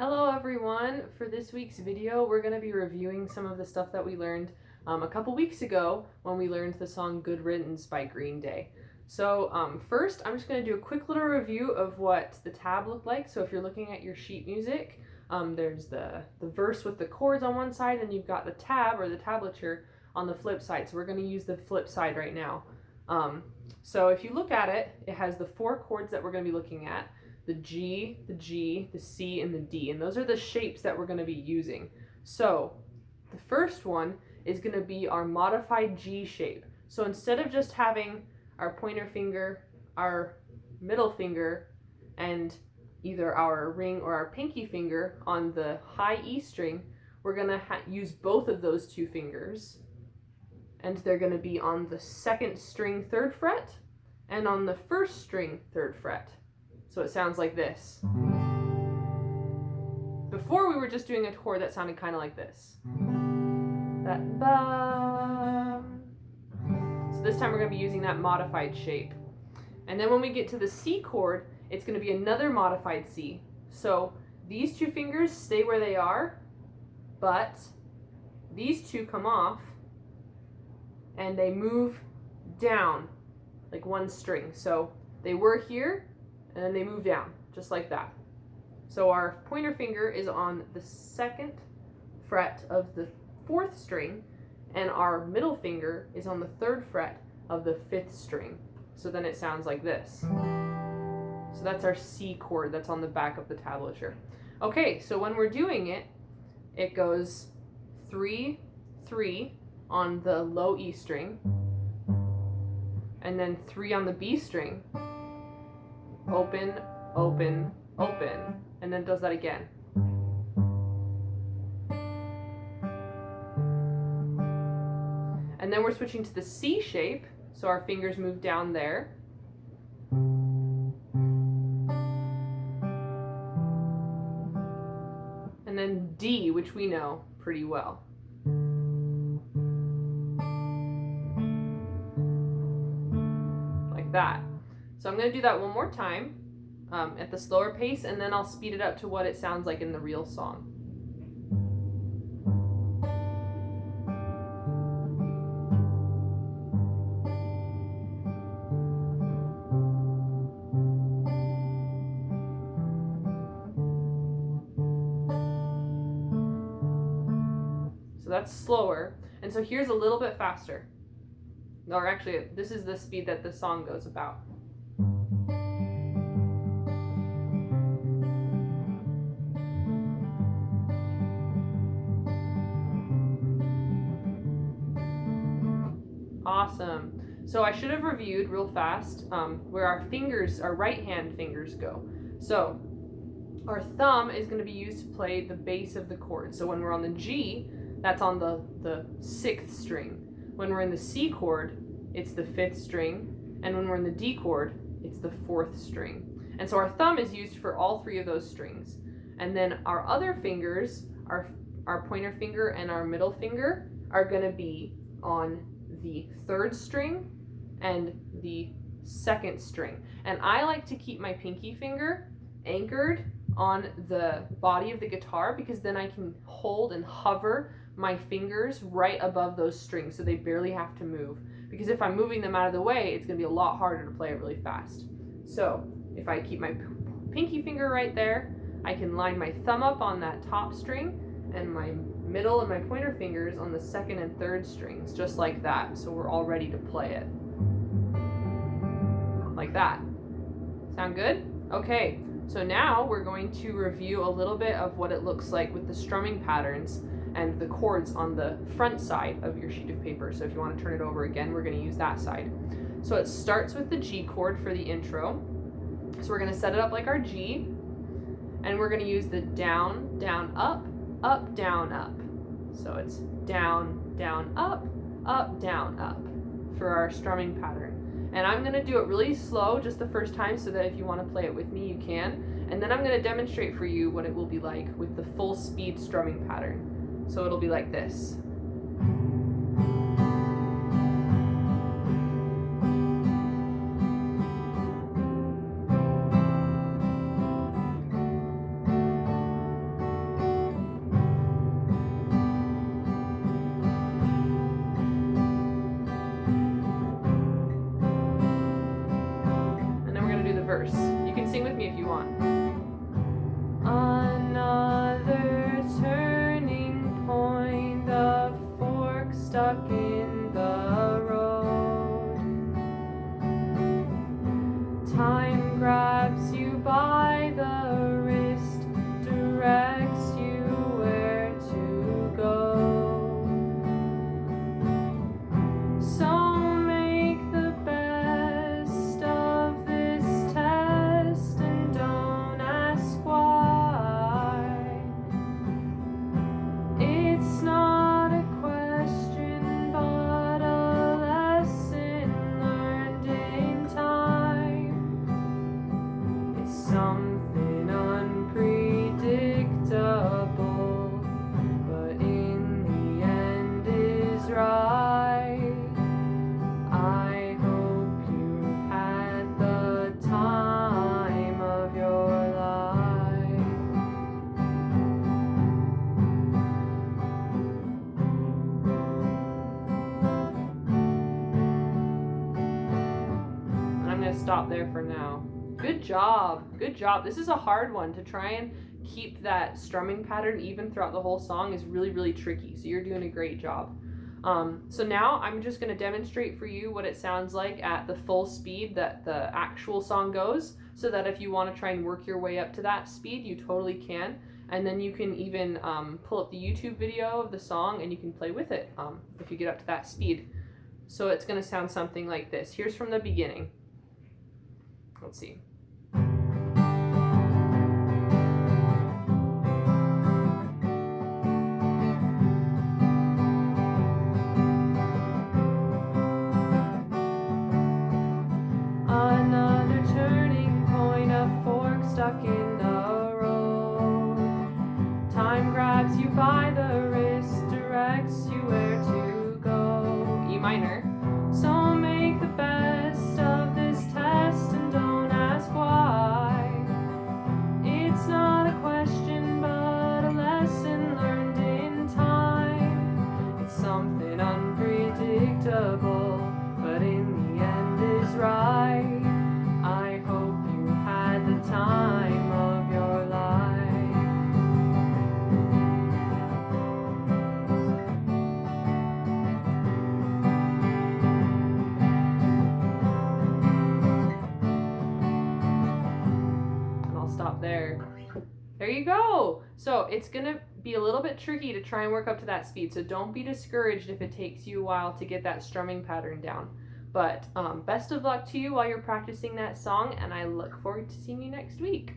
Hello everyone! For this week's video, we're going to be reviewing some of the stuff that we learned a couple weeks ago when we learned the song Good Riddance by Green Day. So first, I'm just going to do a quick little review of what the tab looked like. So if you're looking at your sheet music, there's the verse with the chords on one side, and you've got the tab or the tablature on the flip side. So we're going to use the flip side right now. So if you look at it, it has the four chords that we're going to be looking at. The G, the C, and the D. And those are the shapes that we're going to be using. So the first one is going to be our modified G shape. So instead of just having our pointer finger, our middle finger, and either our ring or our pinky finger on the high E string, we're going to use both of those two fingers. And they're going to be on the second string 3rd fret and on the first string 3rd fret. So it sounds like this. Before we were just doing a chord that sounded kind of like this. That ba. So this time we're going to be using that modified shape. And then when we get to the C chord, it's going to be another modified C. So these two fingers stay where they are, but these two come off and they move down like one string. So they were here, and then they move down, just like that. So our pointer finger is on the 2nd fret of the 4th string, and our middle finger is on the 3rd fret of the 5th string. So then it sounds like this. So that's our C chord that's on the back of the tablature. Okay, so when we're doing it, it goes 3, 3 on the low E string, and then 3 on the B string, open, open, open, and then does that again. And then we're switching to the C shape, so our fingers move down there. And then D, which we know pretty well. Like that. So I'm going to do that one more time at the slower pace, and then I'll speed it up to what it sounds like in the real song. So that's slower. And so here's a little bit faster. Or actually, this is the speed that the song goes about. Awesome. So I should have reviewed real fast where our fingers, our right hand fingers go. So our thumb is going to be used to play the bass of the chord. So when we're on the G, that's on the 6th string. When we're in the C chord, it's the 5th string. And when we're in the D chord, it's the 4th string. And so our thumb is used for all 3 of those strings. And then our other fingers, our pointer finger and our middle finger, are going to be on the 3rd string and the 2nd string. And I like to keep my pinky finger anchored on the body of the guitar, because then I can hold and hover my fingers right above those strings so they barely have to move. Because if I'm moving them out of the way, it's going to be a lot harder to play it really fast. So if I keep my pinky finger right there, I can line my thumb up on that top string and my middle and my pointer fingers on the 2nd and 3rd strings, just like that. So we're all ready to play it. Like that. Sound good? Okay, so now we're going to review a little bit of what it looks like with the strumming patterns and the chords on the front side of your sheet of paper. So if you want to turn it over again, we're going to use that side. So it starts with the G chord for the intro. So we're going to set it up like our G, and we're going to use the down, down, up, down, up. So it's down, down, up, down, up for our strumming pattern. And I'm going to do it really slow just the first time, so that if you want to play it with me, you can. And then I'm going to demonstrate for you what it will be like with the full speed strumming pattern. So it'll be like this. stop there for now. Good job. Good job. This is a hard one. To try and keep that strumming pattern even throughout the whole song is really, really tricky. So you're doing a great job. So now I'm just going to demonstrate for you what it sounds like at the full speed that the actual song goes, so that if you want to try and work your way up to that speed, you totally can. And then you can even pull up the YouTube video of the song and you can play with it if you get up to that speed. So it's going to sound something like this. Here's from the beginning. Let's see. Another turning point, a fork stuck in the road. Time grabs you by the wrist, directs you where to go. E minor. So make the best of this test and don't ask why. It's not a question but a lesson learned in time. It's something unpredictable, but in the end is right. I hope you had the time of your life. And I'll stop there. There you go. So it's gonna be a little bit tricky to try and work up to that speed, so don't be discouraged if it takes you a while to get that strumming pattern down. But best of luck to you while you're practicing that song, and I look forward to seeing you next week.